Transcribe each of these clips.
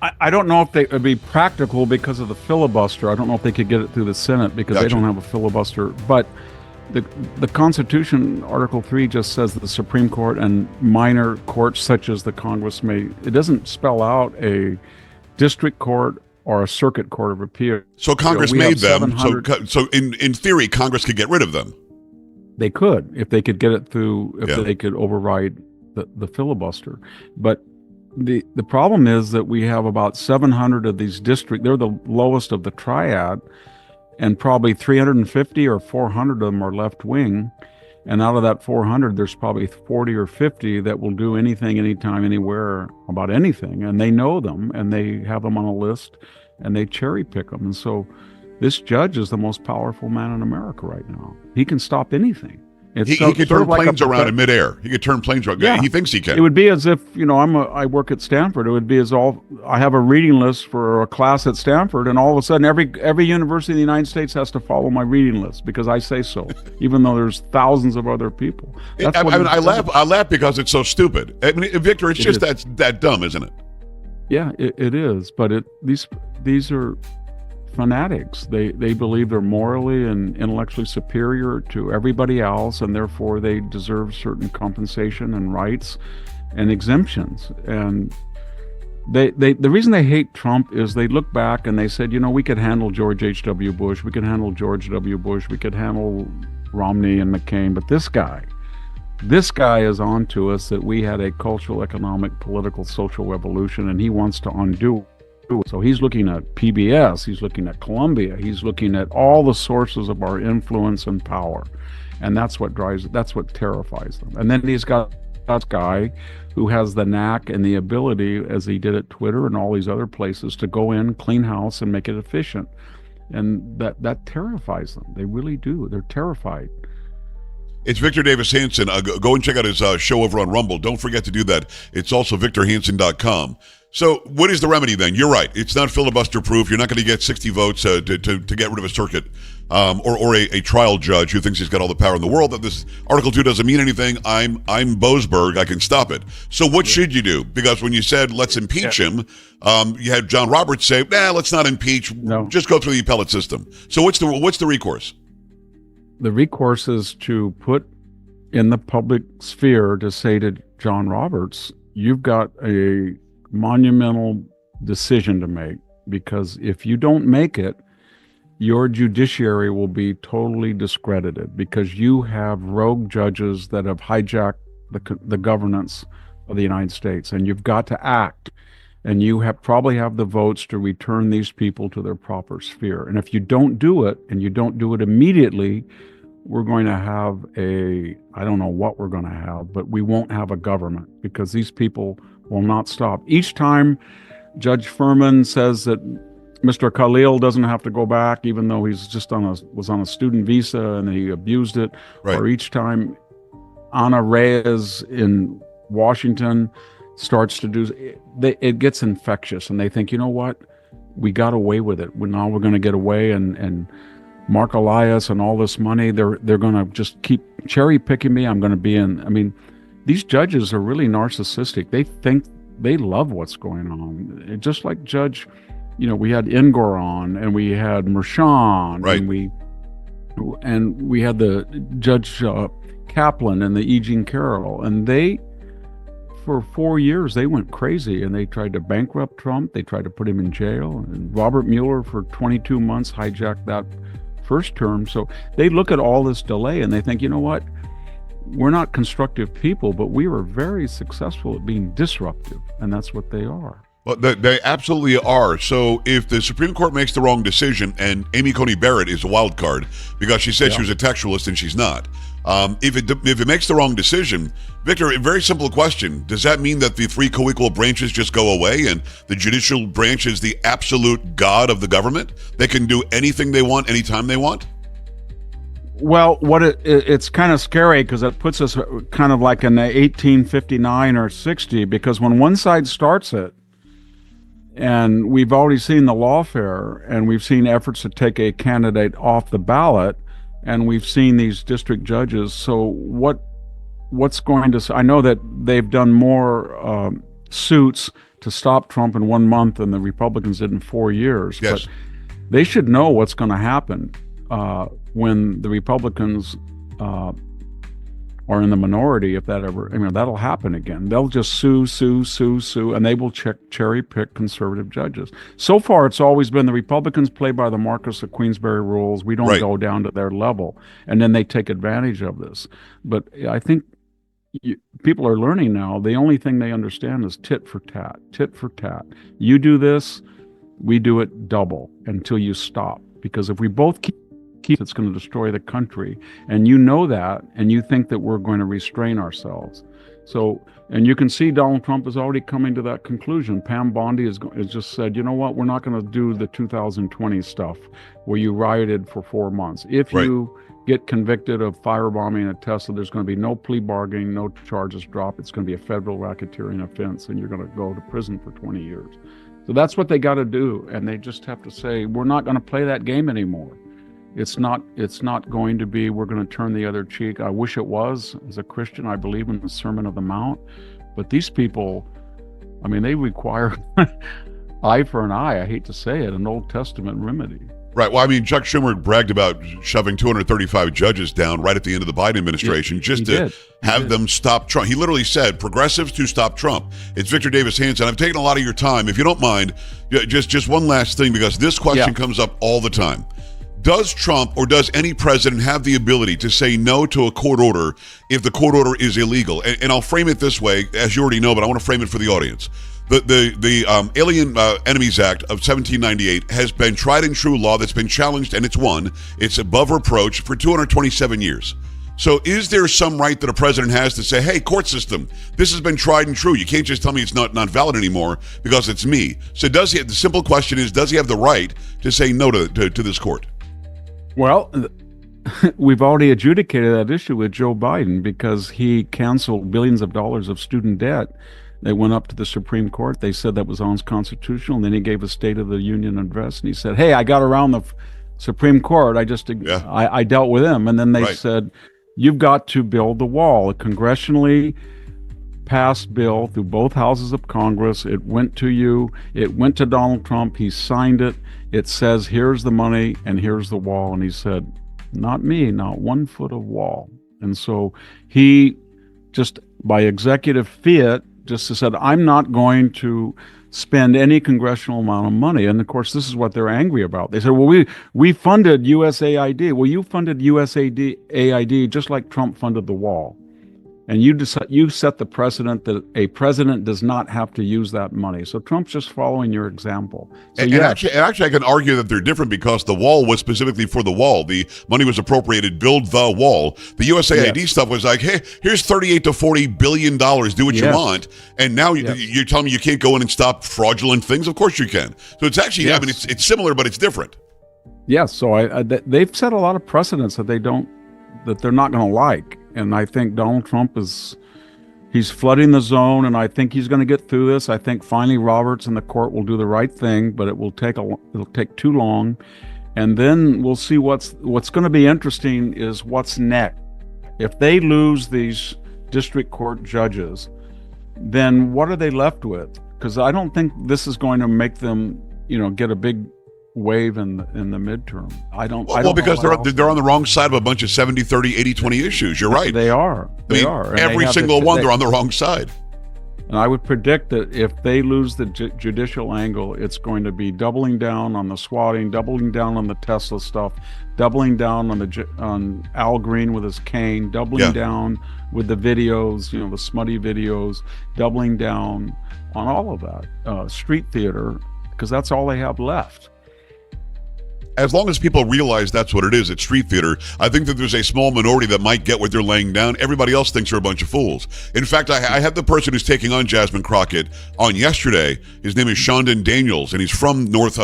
I don't know if they would be practical because of the filibuster. I don't know if they could get it through the Senate because they Gotcha. don't have a filibuster. But the the Constitution, Article 3, just says that the Supreme Court and minor courts such as the Congress may. It doesn't spell out a district court or a circuit court of appeal. So Congress We have made them. So 700. so in theory, Congress could get rid of them. They could if they could get it through. If Yeah. they could override the filibuster. But the problem is that we have about 700 of these districts. They're the lowest of the triad, and probably 350 or 400 of them are left wing. And out of that 400, there's probably 40 or 50 that will do anything, anytime, anywhere about anything. And they know them, and they have them on a list, and they cherry pick them. And so this judge is the most powerful man in America right now. He can stop anything. It's He could sort turn of like planes around in midair. He could turn planes around. Yeah. He thinks he can. It would be as if, I work at Stanford. It would be as all I have a reading list for a class at Stanford, and all of a sudden every university in the United States has to follow my reading list because I say so, even though there's thousands of other people. I laugh because it's so stupid. I mean, Victor, it's just that dumb, isn't it? Yeah, it is. But these are fanatics. They believe they're morally and intellectually superior to everybody else, and therefore they deserve certain compensation and rights and exemptions. And the reason they hate Trump is they look back and they said, we could handle George H.W. Bush, we could handle George W. Bush, we could handle Romney and McCain, but this guy is on to us that we had a cultural, economic, political, social revolution, and he wants to undo it. So he's looking at PBS, he's looking at Columbia, he's looking at all the sources of our influence and power. And that's what terrifies them. And then he's got that guy who has the knack and the ability, as he did at Twitter and all these other places, to go in, clean house, and make it efficient. And that terrifies them. They really do. They're terrified. It's Victor Davis Hanson. Go and check out his show over on Rumble. Don't forget to do that. It's also victorhanson.com. So what is the remedy then? You're right. It's not filibuster proof. You're not going to get 60 votes to get rid of a circuit or a trial judge who thinks he's got all the power in the world, that this Article 2 doesn't mean anything. I'm Boasberg. I can stop it. So what should you do? Because when you said let's impeach him, you had John Roberts say, let's not impeach. No. Just go through the appellate system. So what's the recourse? The recourse is to put in the public sphere to say to John Roberts, you've got a monumental decision to make, because if you don't make it, your judiciary will be totally discredited because you have rogue judges that have hijacked the governance of the United States, and you've got to act, and you probably have the votes to return these people to their proper sphere. And if you don't do it, and you don't do it immediately, we're going to have I don't know what we're going to have, but we won't have a government because these people will not stop. Each time Judge Furman says that Mr. Khalil doesn't have to go back, even though he's just was on a student visa and he abused it, Right. Or each time Ana Reyes in Washington starts to do, it gets infectious, and they think, you know what, we got away with it. Now we're going to get away, and Mark Elias and all this money, they're going to just keep cherry picking me. I'm going to be in. I mean, these judges are really narcissistic. They think they love what's going on. Just like Judge, we had Ingor on, and we had Mershon, Right. and we had the Judge Kaplan and the E. Jean Carroll, and for 4 years they went crazy, and they tried to bankrupt Trump. They tried to put him in jail, and Robert Mueller for 22 months hijacked that first term. So they look at all this delay and they think, you know what? We're not constructive people, but we were very successful at being disruptive, and that's what they are. Well, they absolutely are. So if the Supreme Court makes the wrong decision, and Amy Coney Barrett is a wild card because she said she was a textualist and she's not. If it makes the wrong decision, Victor, a very simple question. Does that mean that the three co-equal branches just go away and the judicial branch is the absolute god of the government? They can do anything they want, anytime they want? Well, it's kind of scary because it puts us kind of like in the 1859 or 60, because when one side starts it, and we've already seen the lawfare, and we've seen efforts to take a candidate off the ballot, and we've seen these district judges. So what's going to? I know that they've done more suits to stop Trump in 1 month, and the Republicans did in 4 years. Yes. But they should know what's going to happen when the Republicans are in the minority. If that ever, that'll happen again. They'll just sue, and they will cherry pick conservative judges. So far, it's always been the Republicans play by the Marcus of Queensberry rules. We don't go down to their level, and then they take advantage of this. But I think people are learning now. The only thing they understand is tit for tat, tit for tat. You do this, we do it double until you stop. Because if we both keep, it's going to destroy the country, and you know that, and you think that we're going to restrain ourselves. So, and you can see Donald Trump is already coming to that conclusion. Pam Bondi has just said, you know what, we're not going to do the 2020 stuff where you rioted for 4 months. If you get convicted of firebombing at Tesla, there's going to be no plea bargaining, no charges dropped. It's going to be a federal racketeering offense, and you're going to go to prison for 20 years. So that's what they got to do, and they just have to say, we're not going to play that game anymore. It's not going to be, we're going to turn the other cheek. I wish it was. As a Christian, I believe in the Sermon of the Mount. But these people, they require eye for an eye. I hate to say it, an Old Testament remedy. Right. Well, Chuck Schumer bragged about shoving 235 judges down right at the end of the Biden administration to have them stop Trump. He literally said, progressives to stop Trump. It's Victor Davis Hanson. I've taken a lot of your time. If you don't mind, just one last thing, because this question comes up all the time. Does Trump or does any president have the ability to say no to a court order if the court order is illegal? And I'll frame it this way, as you already know, but I want to frame it for the audience. The Alien Enemies Act of 1798 has been tried and true law that's been challenged, and it's won. It's above reproach for 227 years. So is there some right that a president has to say, hey, court system, this has been tried and true. You can't just tell me it's not valid anymore because it's me. So the simple question is, does he have the right to say no to this court? Well, we've already adjudicated that issue with Joe Biden because he canceled billions of dollars of student debt. They went up to the Supreme Court. They said that was unconstitutional. And then he gave a State of the Union address, and he said, hey, I got around the Supreme Court. I dealt with him. And then they said, you've got to build the wall. A congressionally passed bill through both houses of Congress. It went to you. It went to Donald Trump. He signed it. It says, here's the money and here's the wall. And he said, not me, not 1 foot of wall. And so he just, by executive fiat, just said, I'm not going to spend any congressional amount of money. And of course, this is what they're angry about. They said, well, we funded USAID. Well, you funded USAID just like Trump funded the wall. And you set the precedent that a president does not have to use that money. So Trump's just following your example. So actually, I can argue that they're different because the wall was specifically for the wall. The money was appropriated, build the wall. The USAID stuff was like, hey, here's $38 to $40 billion. Do what you want. And now you're telling me you can't go in and stop fraudulent things? Of course you can. So it's actually, it's similar, but it's different. Yes. So they've set a lot of precedents that they're not going to like. And I think Donald Trump he's flooding the zone, and I think he's going to get through this. I think finally Roberts and the court will do the right thing, but it'll take too long. And then we'll see what's going to be interesting is what's next. If they lose these district court judges, then what are they left with? Because I don't think this is going to make them, get a big wave in the midterm. I don't because they're on the wrong side of a bunch of 70-30, 80-20 issues. You're right. They are. Every single one, they're on the wrong side. And I would predict that if they lose the judicial angle, it's going to be doubling down on the swatting, doubling down on the Tesla stuff, doubling down on Al Green with his cane, doubling down with the videos, the smutty videos, doubling down on all of that street theater, because that's all they have left. As long as people realize that's what it is, it's street theater, I think that there's a small minority that might get what they're laying down. Everybody else thinks they're a bunch of fools. In fact, I had the person who's taking on Jasmine Crockett on yesterday. His name is Shondon Daniels, and he's from North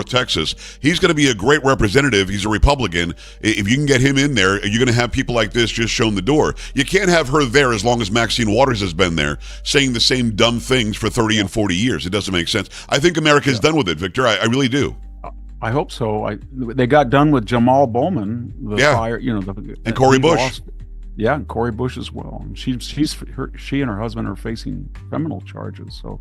Texas. He's going to be a great representative. He's a Republican. If you can get him in there, you're going to have people like this just shown the door. You can't have her there as long as Maxine Waters has been there, saying the same dumb things for 30 and 40 years. It doesn't make sense. I think America's done with it, Victor. I really do. I hope so. They got done with Jamal Bowman, fire, and Cori Bush. And Cori Bush as well. And she and her husband are facing criminal charges. So,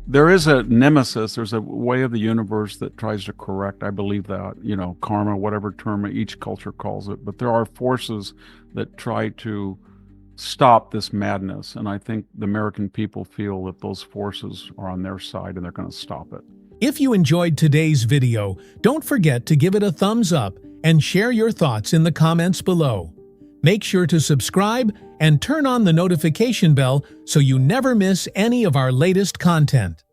There is a nemesis. There's a way of the universe that tries to correct. I believe that, karma, whatever term each culture calls it. But there are forces that try to stop this madness. And I think the American people feel that those forces are on their side and they're going to stop it. If you enjoyed today's video, don't forget to give it a thumbs up and share your thoughts in the comments below. Make sure to subscribe and turn on the notification bell so you never miss any of our latest content.